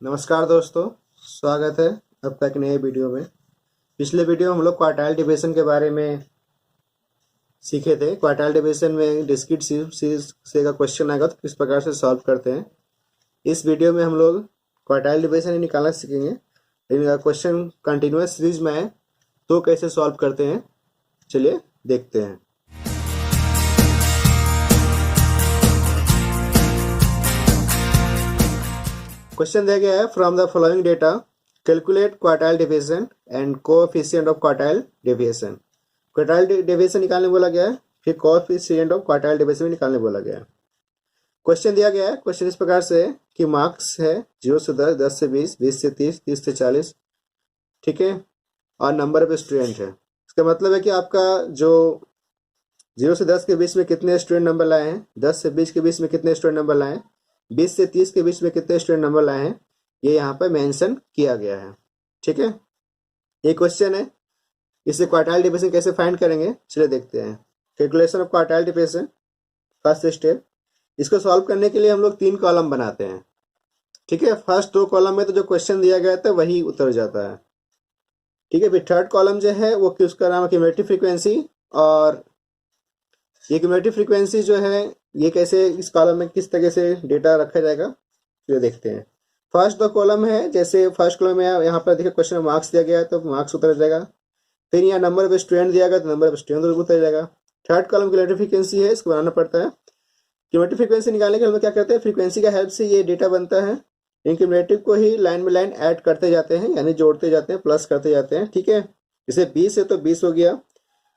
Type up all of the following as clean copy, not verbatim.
नमस्कार दोस्तों, स्वागत है आपका एक नए वीडियो में। पिछले वीडियो में हम लोग क्वार्टाइल डिवीजन के बारे में सीखे थे। क्वार्टाइल डिवीजन में डिस्क्रीट सीरीज से का क्वेश्चन आएगा तो किस प्रकार से सॉल्व करते हैं। इस वीडियो में हम लोग क्वार्टाइल डिवीजन ही निकालना सीखेंगे, लेकिन अगर क्वेश्चन कंटिन्यूस सीरीज में आए तो कैसे सॉल्व करते हैं, चलिए देखते हैं। क्वेश्चन दिया गया है, from the following data calculate quartile division and coefficient of quartile deviation. Quartile deviation निकालने बोला गया है, फिर कोएफिशिएंट ऑफ क्वार्टाइल डेविएशन भी निकालने बोला गया है। क्वेश्चन दिया गया है, क्वेश्चन इस प्रकार से है कि मार्क्स है 0 से 10, 10 से 20, 20 से 30, 30 से 40, ठीक है, और नंबर ऑफ स्टूडेंट है। इसका मतलब है कि आपका जो 0 से 10 के बीच में कितने स्टूडेंट नंबर लाए हैं, 10 से 20 के बीच में कितने स्टूडेंट नंबर लाए हैं, 20 से 30 के बीच में कितने स्टूडेंट नंबर लाए हैं, ये यहाँ पर मेंशन किया गया है। ठीक है, ये क्वेश्चन है। इसे क्वार्टाइल डिवीजन कैसे फाइंड करेंगे, चलिए देखते हैं। Calculation of quartile division, first step. इसको सॉल्व करने के लिए हम लोग 3 कॉलम बनाते हैं। ठीक है, फर्स्ट 2 कॉलम में तो जो क्वेश्चन दिया गया था वही उतर जाता है। ठीक है, फिर थर्ड कॉलम जो है वो उसका नाम है क्यूमुलेटिव फ्रीक्वेंसी, और ये क्यूमुलेटिव फ्रीक्वेंसी जो है ये कैसे इस कॉलम में किस तरह से डेटा रखा जाएगा, ये देखते हैं। फर्स्ट 2 कॉलम है, जैसे फर्स्ट कॉलम में यहाँ पर देखिए क्वेश्चन में मार्क्स दिया गया है तो मार्क्स उतर जाएगा। फिर यहाँ नंबर ऑफ स्टूडेंट दिया गया तो नंबर ऑफ स्टूडेंट उतर जाएगा। थर्ड कॉलम क्यूमुलेटिव फ्रीक्वेंसी है, इसको बनाना पड़ता है। क्यूमुलेटिव फ्रीक्वेंसी निकालने के लिए हम क्या करते हैं, फ्रीक्वेंसी का हेल्प से ये डेटा बनता है। इन क्यूमुलेटिव को ही लाइन में लाइन ऐड करते जाते हैं, यानी जोड़ते जाते हैं, प्लस करते जाते हैं। ठीक है, जैसे 20 है तो 20 हो गया,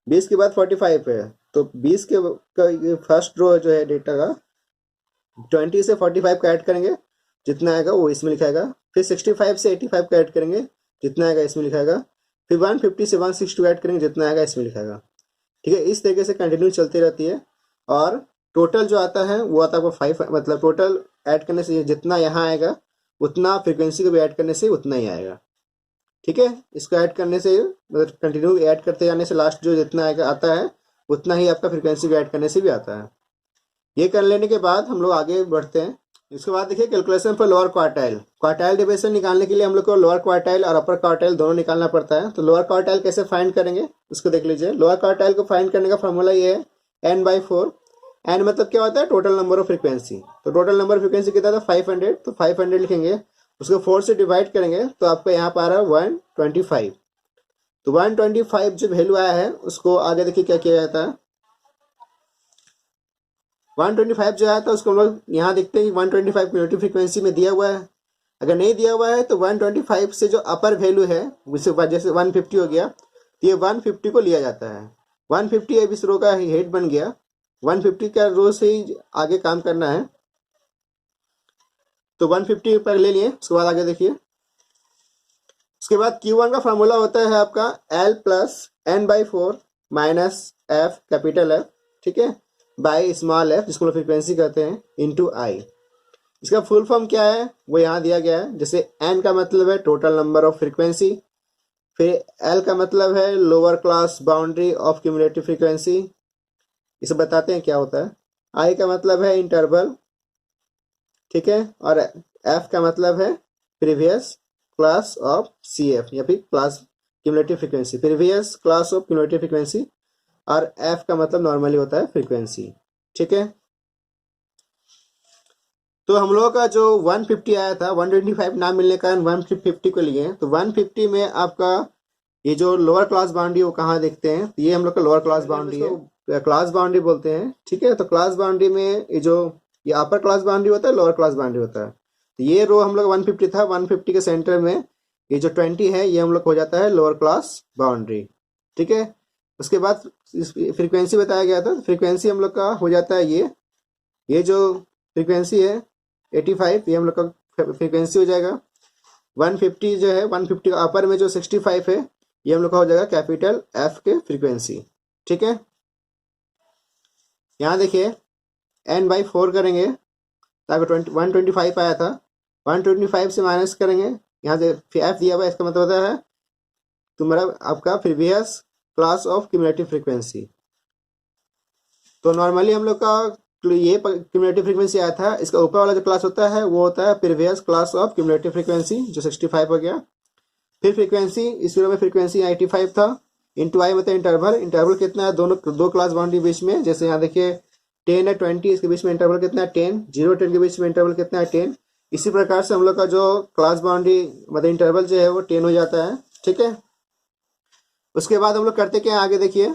20 के बाद 45 है तो 20 के फर्स्ट रो जो है डेटा का 20 से 45 का ऐड करेंगे, जितना आएगा वो इसमें लिखाएगा। फिर 65 से 85 का ऐड करेंगे, जितना आएगा इसमें लिखाएगा। फिर 150 से 162 ऐड करेंगे, जितना आएगा इसमें लिखाएगा। ठीक है, इस तरीके से कंटिन्यू चलती रहती है। और टोटल जो आता है वो आता है आपको 5, मतलब टोटल ऐड करने से जितना यहाँ आएगा उतना फ्रीक्वेंसी को भी ऐड करने से उतना ही आएगा। ठीक है, इसको ऐड करने से मतलब कंटिन्यू ऐड करते जाने से लास्ट जो जितना आएगा आता है उतना ही आपका फ्रीक्वेंसी को ऐड करने से भी आता है। ये कर लेने के बाद हम लोग आगे बढ़ते हैं। इसके बाद देखिए calculation for lower quartile. Quartile division निकालने के लिए हम लोग को लोअर क्वार्टाइल और अपर क्वार्टाइल दोनों निकालना पड़ता है। तो लोअर क्वार्टाइल कैसे फाइंड करेंगे उसको देख लीजिए। लोअर क्वार्टाइल को फाइंड करने का फॉर्मूला ये है n/4। n मतलब क्या होता है, टोटल नंबर ऑफ फ्रीक्वेंसी। तो टोटल नंबर ऑफ फ्रीक्वेंसी कितना था, 500, तो 500 लिखेंगे, उसको 4 से डिवाइड करेंगे तो आपका यहाँ पर आ रहा है 125। तो 125 जो वैल्यू आया है उसको आगे देखिए क्या किया जाता है। 125 जो आया था उसको हम लोग यहाँ देखते हैं कि 125 क्यूमुलेटिव फ्रीक्वेंसी में दिया हुआ है। अगर नहीं दिया हुआ है तो 125 से जो अपर वैल्यू है जैसे 150 हो गया तो ये 150 को लिया जाता है। 150 अब इस रो का हेड बन गया, 150 का रो से ही आगे काम करना है। तो 150 पर ले लिए, उसके बाद आगे देखिए। उसके बाद Q1 का फार्मूला होता है आपका L plus n/4 minus F capital F, ठीक है, बाई स्मॉल f जिसको फ्रीक्वेंसी कहते हैं, इंटू आई। इसका फुल फॉर्म क्या है वो यहाँ दिया गया है। जैसे n का मतलब है टोटल नंबर ऑफ फ्रीक्वेंसी, फिर L का मतलब है lower class boundary of cumulative frequency, इसे बताते हैं क्या होता है। I का मतलब है इंटरवल, ठीक है, और F का मतलब है प्रीवियस क्लास ऑफ CF या फिर class cumulative frequency, previous class of cumulative frequency, और F का मतलब नॉर्मली होता है फ्रीक्वेंसी। ठीक है, तो हम लोगों का जो 150 आया था, 125 ना मिलने का 150 को लिए, तो 150 में आपका ये जो लोअर क्लास बाउंड्री वो कहाँ देखते हैं, तो ये हम लोग का लोअर क्लास बाउंड्री है, क्लास बाउंड्री बोलते हैं। ठीक है, तो क्लास बाउंड्री में ये अपर क्लास बाउंड्री होता है, लोअर क्लास बाउंड्री होता है। तो ये रो हम लोग 150 था, 150 के सेंटर में ये जो 20 है ये हम लोग हो जाता है लोअर क्लास बाउंड्री। ठीक है, उसके बाद फ्रीक्वेंसी बताया गया था, फ्रीक्वेंसी हम लोग का हो जाता है ये जो फ्रीक्वेंसी है 85, ये हम लोग का फ्रीक्वेंसी हो जाएगा। 150 जो है, 150 का अपर में जो 65 है ये हम लोग का हो जाएगा कैपिटल F के फ्रीक्वेंसी। ठीक है, यहाँ देखिए n/4 करेंगे तो आपको 125 आया था, 125 से माइनस करेंगे, यहाँ से F दिया हुआ है, इसका मतलब होता है तुम्हारा आपका previous class of cumulative frequency. तो नॉर्मली हम लोग का ये क्यूमुलेटिव फ्रीक्वेंसी आया था, इसका ऊपर वाला जो क्लास होता है वो होता है previous class of cumulative frequency, जो 65 हो गया। फिर फ्रीक्वेंसी, इस वीडियो में फ्रीक्वेंसी 85 था। इंटू आई मतलब इंटरवल, इंटरवल कितना है दोनों दो क्लास बाउंड्री बीच में, जैसे यहाँ देखिए 10 है 20, इसके बीच में इंटरवल कितना है 10, 0 10 के बीच में इंटरवल कितना है 10। इसी प्रकार से हम लोग का जो क्लास बाउंड्री मतलब इंटरवल जो है वो 10 हो जाता है, ठीक है। उसके बाद हम लोग करते क्या आगे देखिए,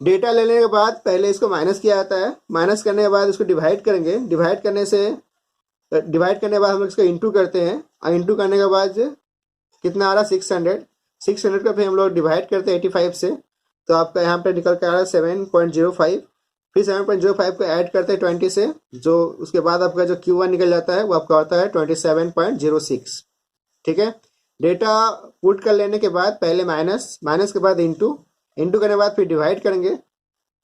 डेटा लेने के बाद पहले इसको माइनस किया जाता है, माइनस करने के बाद इसको डिवाइड करेंगे, डिवाइड करने के बाद हम लोग इसका इंटू करते हैं, और इंटू करने के बाद कितना आ रहा है 600 का फिर हम लोग डिवाइड करते हैं 85 से, तो आपका यहाँ पे निकल के आ रहा है 7.05। फिर 7.05 को ऐड करते हैं 20 से, जो उसके बाद आपका जो Q1 निकल जाता है वो आपका होता है 27.06, ठीक है। डेटा पुट कर लेने के बाद पहले माइनस के बाद इंटू करने के बाद फिर डिवाइड करेंगे,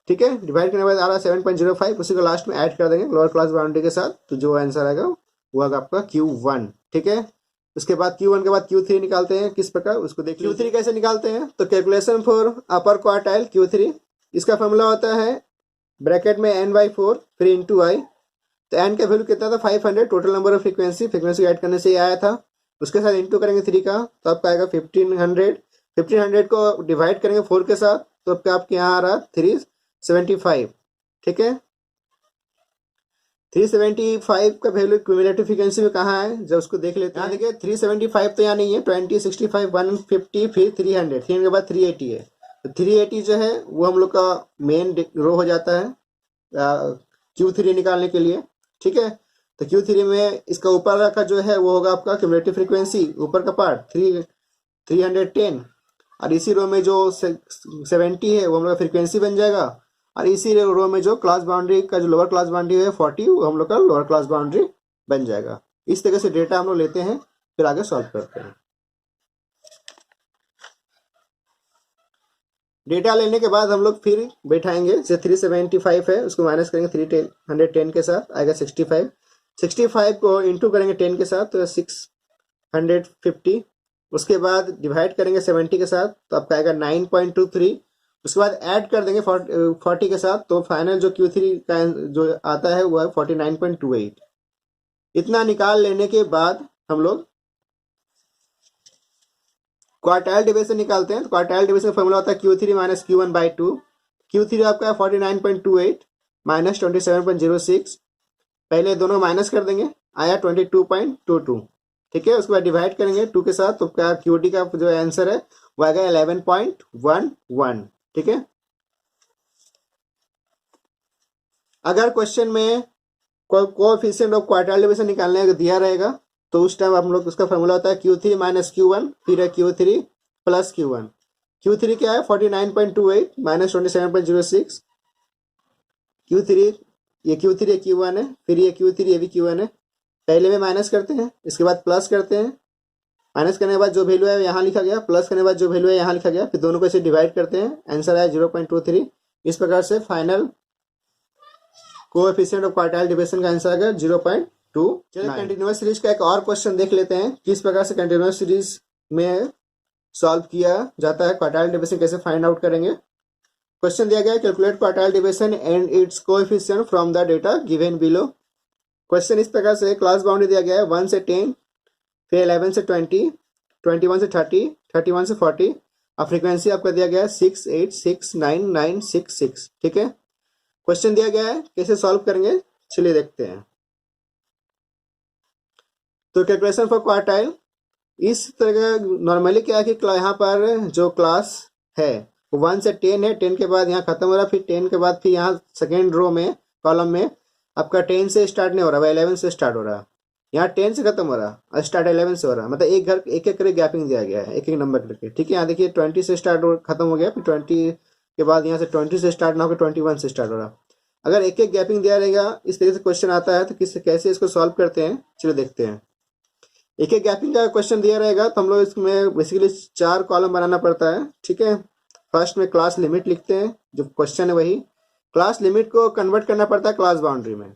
ठीक है। डिवाइड करने के बाद आ रहा है 7.05, उसी को लास्ट में ऐड कर देंगे लोअर क्लास बाउंड्री के साथ, तो जो आंसर आएगा वो आएगा आपका Q1, ठीक है। उसके बाद Q1 के बाद Q3 निकालते हैं, किस प्रकार उसको देख Q3 कैसे निकालते हैं। तो calculation for upper quartile Q3, इसका फॉर्मूला होता है ब्रैकेट में n/4 फिर इंटू आई। तो n का वैल्यू कितना था 500, total number of frequency add करने से ही आया था। उसके साथ इंटू करेंगे 3 का, तो आपका आएगा 1500 को डिवाइड करेंगे 4 के साथ, तो आपके यहाँ आ रहा 375, ठीक है। 375 का वैल्यू क्यूमुलेटिव फ्रीक्वेंसी में कहाँ है, जब उसको देख लेते हैं। देखिए 375 तो यहाँ नहीं है, 20 65 150 फिर 300 के बाद 380 है। तो 380 जो है वो हम लोग का मेन रो हो जाता है Q3 निकालने के लिए, ठीक है। तो Q3 में इसका ऊपर का जो है वो होगा आपका क्यूमुलेटिव फ्रीक्वेंसी, ऊपर का पार्ट 310, और इसी रो में जो 70 है वो हम लोग का फ्रीक्वेंसी बन जाएगा, और इसी रो में जो क्लास बाउंड्री का जो लोअर क्लास बाउंड्री है 40, वो हम लोग का लोअर क्लास बाउंड्री बन जाएगा। इस तरह से डेटा हम लोग लेते हैं, फिर आगे सॉल्व करते हैं। डेटा लेने के बाद हम लोग फिर बैठाएंगे, जैसे 375 है उसको माइनस करेंगे 310 के साथ, आएगा 65 को इंटू करेंगे 10 के साथ, तो 650। उसके बाद डिवाइड करेंगे 70 के साथ, तो आपका आएगा 9.23। उसके बाद ऐड कर देंगे 40 के साथ, तो फाइनल जो Q3 का जो आता है वो है 49.28। इतना निकाल लेने के बाद हम लोग क्वार्टाइल डिवीजन निकालते हैं। तो क्वार्टाइल डिवीजन फॉर्मूला होता है Q3 माइनस Q1/2। Q3 आपका 49.28 माइनस 27.06, पहले दोनों माइनस कर देंगे, आया 22.22, ठीक है। उसके बाद डिवाइड करेंगे 2 के साथ, तो क्या QD का जो आंसर है वो आएगा 11.11, ठीक है। अगर क्वेश्चन में कोएफिशिएंट ऑफ क्वार्टाइल डिवीजन निकालने का दिया रहेगा, तो उस टाइम हम लोग उसका फॉर्मूला होता है Q3 माइनस Q1 फिर है Q3 प्लस Q1। Q3 क्या है 49.28 माइनस 27.06, Q3 ये Q3 है Q1 है, फिर ये Q3 ये भी Q1 है। पहले में माइनस करते हैं, इसके बाद प्लस करते हैं, माइनस करने के बाद जो वैल्यू है यहाँ लिखा गया, प्लस करने के बाद जो वैल्यू है यहाँ लिखा गया, फिर दोनों को ऐसे डिवाइड करते हैं, आंसर आया 0.23। इस प्रकार से final coefficient of quartile division का आंसर आएगा 0.2। चलिए कंटिन्यूअस सीरीज का एक और क्वेश्चन देख लेते हैं, किस प्रकार से कंटिन्यूअस सीरीज में सॉल्व किया जाता है, क्वार्टाइल डिवीजन कैसे फाइंड आउट करेंगे। क्वेश्चन दिया गया है calculate quartile division and it's coefficient from the data given below. Question इस प्रकार से क्लास बाउंड्री दिया गया है 1 से 10, फिर 11 से 20, 21 से 30, 31 से 40, और फ्रीक्वेंसी आपका दिया गया है 6869966, ठीक है। क्वेश्चन दिया गया है, कैसे सॉल्व करेंगे चलिए देखते हैं। तो कैलकुलेशन फॉर क्वार्टाइल इस तरह नॉर्मली क्या है कि यहाँ पर जो क्लास है 1 से 10 है, 10 के बाद यहाँ खत्म हो रहा है, फिर 10 के बाद फिर यहाँ सेकेंड रो में कॉलम में आपका 10 से स्टार्ट नहीं हो रहा, 11 से स्टार्ट हो रहा है, यहाँ 10 से खत्म हो रहा और स्टार्ट 11 से हो रहा, मतलब एक घर एक एक करके गैपिंग दिया गया है, एक एक नंबर करके, ठीक है। यहाँ देखिए 20 से स्टार्ट खत्म हो गया, फिर 20 के बाद यहाँ से 20 से स्टार्ट ना होकर 21 से स्टार्ट हो रहा। अगर एक एक गैपिंग दिया रहेगा, इस तरीके से क्वेश्चन आता है, तो कैसे इसको सॉल्व करते हैं चलिए देखते हैं। एक एक गैपिंग का क्वेश्चन दिया रहेगा तो हम लोग इसमें बेसिकली 4 कॉलम बनाना पड़ता है, ठीक है। फर्स्ट में क्लास लिमिट लिखते हैं, जो क्वेश्चन है वही क्लास लिमिट को कन्वर्ट करना पड़ता है क्लास बाउंड्री में,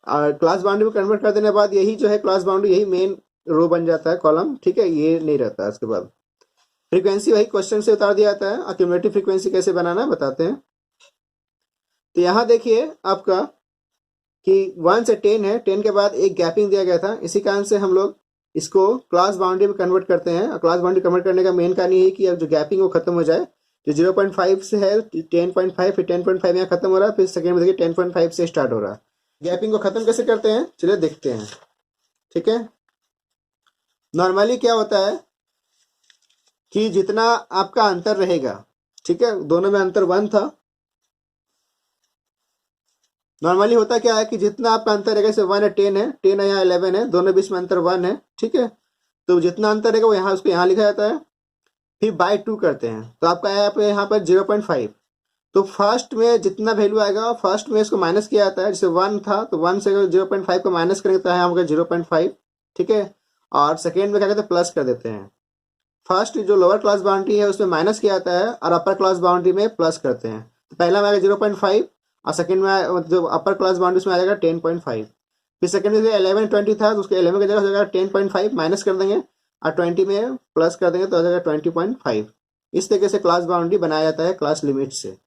और क्लास बाउंड्री में कन्वर्ट कर देने के बाद यही जो है क्लास बाउंड्री यही मेन रो बन जाता है कॉलम, ठीक है, ये नहीं रहता है। उसके बाद फ्रीक्वेंसी वही क्वेश्चन से उतार दिया जाता है। क्यूमुलेटिव फ्रीक्वेंसी कैसे बनाना है बताते हैं। तो यहाँ देखिए आपका कि 1 से 10 है, 10 के बाद एक गैपिंग दिया गया था, इसी कारण से हम लोग इसको क्लास बाउंड्री में कन्वर्ट करते हैं। और क्लास बाउंड्री कन्वर्ट करने का मेन कारण ये है कि अब जो गैपिंग वो खत्म हो जाए। जो 0.5 से है 10.5, फिर 10.5 यहाँ खत्म हो रहा है, फिर सेकेंड में देखिए 10.5 से स्टार्ट हो रहा है। गैपिंग को खत्म कैसे करते हैं चलिए देखते हैं। ठीक है, नॉर्मली क्या होता है कि जितना आपका अंतर रहेगा, ठीक है, दोनों में अंतर 1 था। नॉर्मली होता क्या है कि जितना आपका अंतर रहेगा, जैसे 1 है 10 है, 10 है यहाँ 11 है, दोनों बीच में अंतर 1 है। ठीक है, तो जितना अंतर रहेगा वो यहाँ उसको यहाँ लिखा जाता है, फिर बाय 2 करते हैं, तो आपका है यहाँ पर 0.5। तो फर्स्ट में जितना वैल्यू आएगा फर्स्ट में इसको माइनस किया जाता है। जैसे 1 था तो 1 से 0.5 को माइनस करेंगे तो यहाँ होगा 0.5। ठीक है, और सेकेंड में क्या कहते हैं प्लस कर देते हैं। फर्स्ट जो लोअर क्लास बाउंड्री है उसमें माइनस किया जाता है और अपर क्लास बाउंड्री में प्लस करते हैं। तो पहला में आएगा 0.5 और सेकेंड में जो अपर क्लास बाउंड्री में आ जाएगा 10.5। फिर सेकेंड में 11 20 था तो उसके 11 की जगह हो जाएगा 10.5 माइनस कर देंगे और 20 में प्लस कर देंगे तो आ जाएगा 20.5। इस तरीके से क्लास बाउंड्री बनाया जाता है क्लास लिमिट से।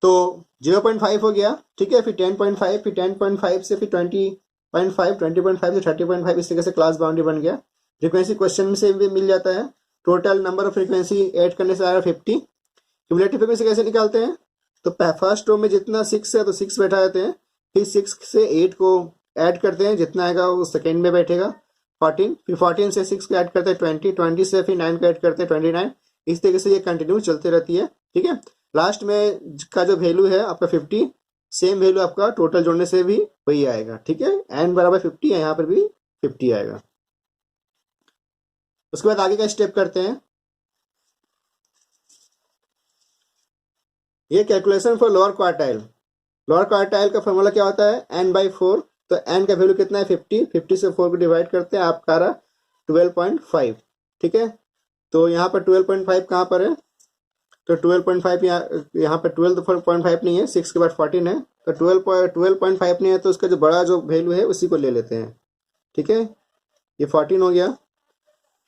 तो 0.5 हो गया। ठीक है, फिर 10.5, फिर 10.5 से फिर 20.5, 20.5 से 30.5, इस तरीके से क्लास बाउंड्री बन गया। फ्रीक्वेंसी क्वेश्चन से भी मिल जाता है। Total number of frequency add करने से आ रहा है 50। क्यूमुलेटिव फ्रीक्वेंसी कैसे निकालते हैं, तो फर्स्ट रो में जितना 6 है तो 6 बैठा देते हैं, फिर 6 से 8 को ऐड करते हैं, जितना आएगा वो सेकेंड में बैठेगा 14, फिर 14 से 6 को ऐड करते हैं 20, 20 से फिर 9 को ऐड करते हैं 29। इस तरीके से ये कंटिन्यू चलती रहती है। ठीक है, लास्ट में का जो वैल्यू है आपका 50, सेम वैल्यू आपका टोटल जोड़ने से भी वही आएगा। ठीक है, n बराबर 50 है, यहाँ पर भी 50 आएगा। उसके बाद आगे का स्टेप करते हैं। ये calculation for lower quartile. Lower quartile का फॉर्मूला क्या होता है, n/4। तो n का वैल्यू कितना है 50, 50 से 4 को डिवाइड करते हैं, आपका आ रहा 12.5। ठीक है, तो यहाँ पर 12.5 कहाँ पर है, तो 12.5 यहाँ पर 12.5 नहीं है, 6 के बाद 14 है, तो 12.5 नहीं है तो उसका जो बड़ा जो वैल्यू है उसी को ले लेते हैं। ठीक है, ये 14 हो गया।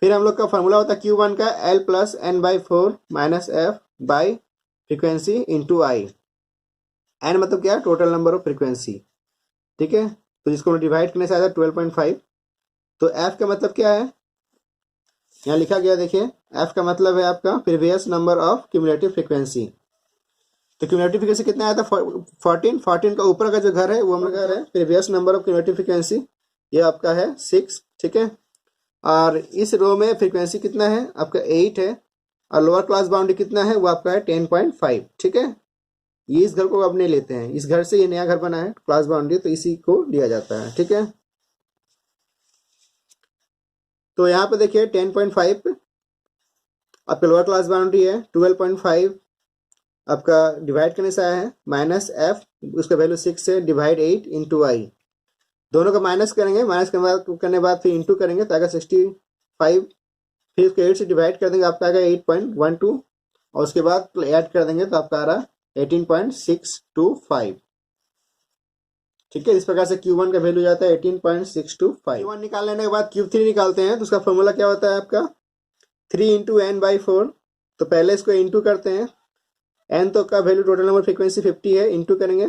फिर हम लोग का फॉर्मूला होता है Q1 का L plus n/4 minus f by frequency into i. N मतलब क्या है, टोटल नंबर ऑफ फ्रीक्वेंसी। ठीक है, तो जिसको डिवाइड करने से आया था 12.5। तो एफ का मतलब क्या है, यहाँ लिखा गया देखिए, एफ का मतलब है आपका previous number of cumulative frequency. तो क्यूमुलेटिव फ्रीक्वेंसी कितना आया था 14 का ऊपर का जो घर है वो हम लोग का है previous number of cumulative frequency, ये आपका है 6। ठीक है, और इस रो में फ्रीक्वेंसी कितना है आपका 8 है, और लोअर क्लास बाउंड्री कितना है वो आपका है 10.5। ठीक है, ये इस घर को अब नहीं लेते हैं, इस घर से ये नया घर बना है क्लास बाउंड्री, तो इसी को लिया जाता है। ठीक है, तो यहाँ पे देखिए 10.5 आपका लोअर क्लास बाउंड्री है, 12.5 आपका डिवाइड करने से आया है, माइनस एफ उसका वैल्यू 6 है, डिवाइड 8 इंटू आई। दोनों का माइनस करेंगे, माइनस करने बाद फिर इंटू करेंगे तो आएगा 65, फिर उसको 8 से डिवाइड कर देंगे, आपका आएगा 8.12, और उसके बाद ऐड कर देंगे तो आपका आ रहा 18.625। ठीक है, इस प्रकार से Q1 का वैल्यू जाता है 18.625। Q1 निकाल लेने के बाद Q3 निकालते हैं, तो उसका फॉर्मूला क्या होता है आपका 3 इंटू n/4। तो पहले इसको इंटू करते हैं, n तो का वैल्यू टोटल नंबर फ्रीक्वेंसी 50 है, इंटू करेंगे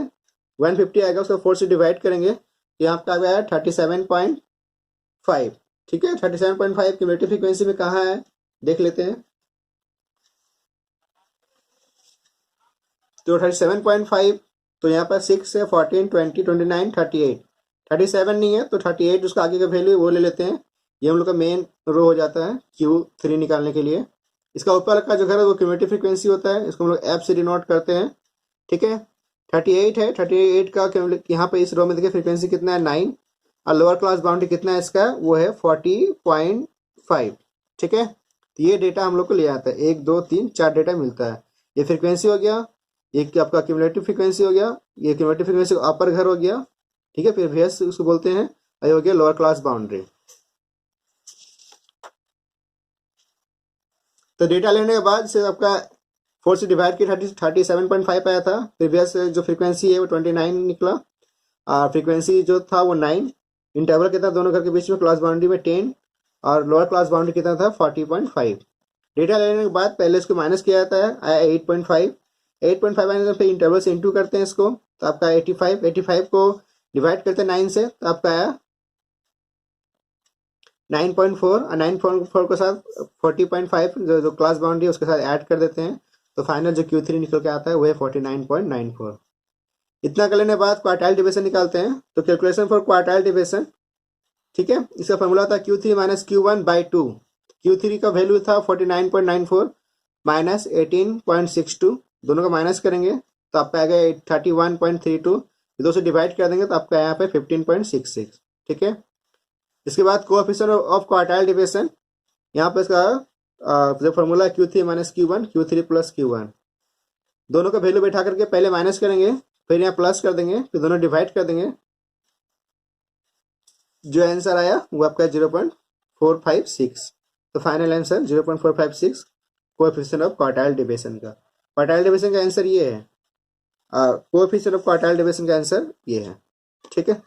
150 आएगा, उसको 4 से डिवाइड करेंगे, यहाँ आपका आ गया 37.5। ठीक है, 37.5 क्यूमुलेटिव फ्रीक्वेंसी में कहाँ है देख लेते हैं। तो 37.5, तो यहाँ पर 6 है, 14, 20, 29, 38, 37 नहीं है तो 38 उसका आगे का वैल्यू वो ले लेते हैं। ये हम लोग का मेन रो हो जाता है Q3 निकालने के लिए। इसका ऊपर का जो घर है वो क्यूमुलेटिव फ्रीक्वेंसी होता है, इसको हम लोग एफ से डिनोट करते हैं। ठीक है, 38 है, 38 का यहाँ पे इस रो में देखिए फ्रीक्वेंसी कितना है 9, और लोअर क्लास बाउंड्री कितना है इसका वो है 40.5। ठीक है, तो ये डेटा हम लोग को ले आता है, 1 2 3 4 डेटा मिलता है। ये फ्रीक्वेंसी हो गया, ये आपका क्यूमुलेटिव फ्रीक्वेंसी हो गया, ये क्यूमुलेटिव फ्रीक्वेंसी का अपर घर हो गया। ठीक है, फिर VS उसको बोलते हैं, ये हो गया लोअर क्लास बाउंड्री। तो डेटा लेने के बाद से आपका 4 से डिवाइड किया 37.5 आया था, प्रीवियस जो फ्रीक्वेंसी है वो 29 निकला, और फ्रीक्वेंसी जो था वो 9, इंटरवल कितना दोनों घर के बीच में क्लास बाउंड्री में 10, और लोअर क्लास बाउंड्री कितना था 40.5। डेटा लेने के बाद पहले इसको माइनस किया जाता है, आया 8.5। 8.5 आने से फिर इंटरवल से इंटू करते हैं इसको, तो आपका 85। 85 को डिवाइड करते हैं 9 से, तो आपका आया 9.4। और 9.4 के साथ 40.5 जो क्लास बाउंड्री है उसके साथ ऐड कर देते हैं, तो फाइनल जो Q3 निकल के आता है वो है 49.94। इतना कर लेने बाद क्वार्टाइल डिवीजन निकालते हैं। तो कैलकुलेशन फॉर क्वार्टाइल डिवीजन, ठीक है, इसका फॉर्मूला था Q3 माइनस Q1/2। Q3 का वैल्यू था 49.94 माइनस 18.62, दोनों का माइनस करेंगे तो आपका आएगा 31.32। दो से डिवाइड कर देंगे तो आपका यहाँ पे 15.66। ठीक है, इसके बाद कोएफिशिएंट ऑफ क्वार्टाइल डिवीजन, यहाँ पे इसका जो फॉर्मूला है Q3 minus Q1, Q3 plus Q1, दोनों का वैल्यू बैठा करके पहले माइनस करेंगे, फिर यहाँ प्लस कर देंगे, फिर दोनों डिवाइड कर देंगे। जो आंसर आया वो आपका 0.456। तो final answer 0.456 coefficient of quartile division का। क्वार्टाइल डिवीजन का आंसर ये है, कोएफिशिएंट ऑफ क्वार्टाइल डिवीजन का आंसर ये है। ठीक है।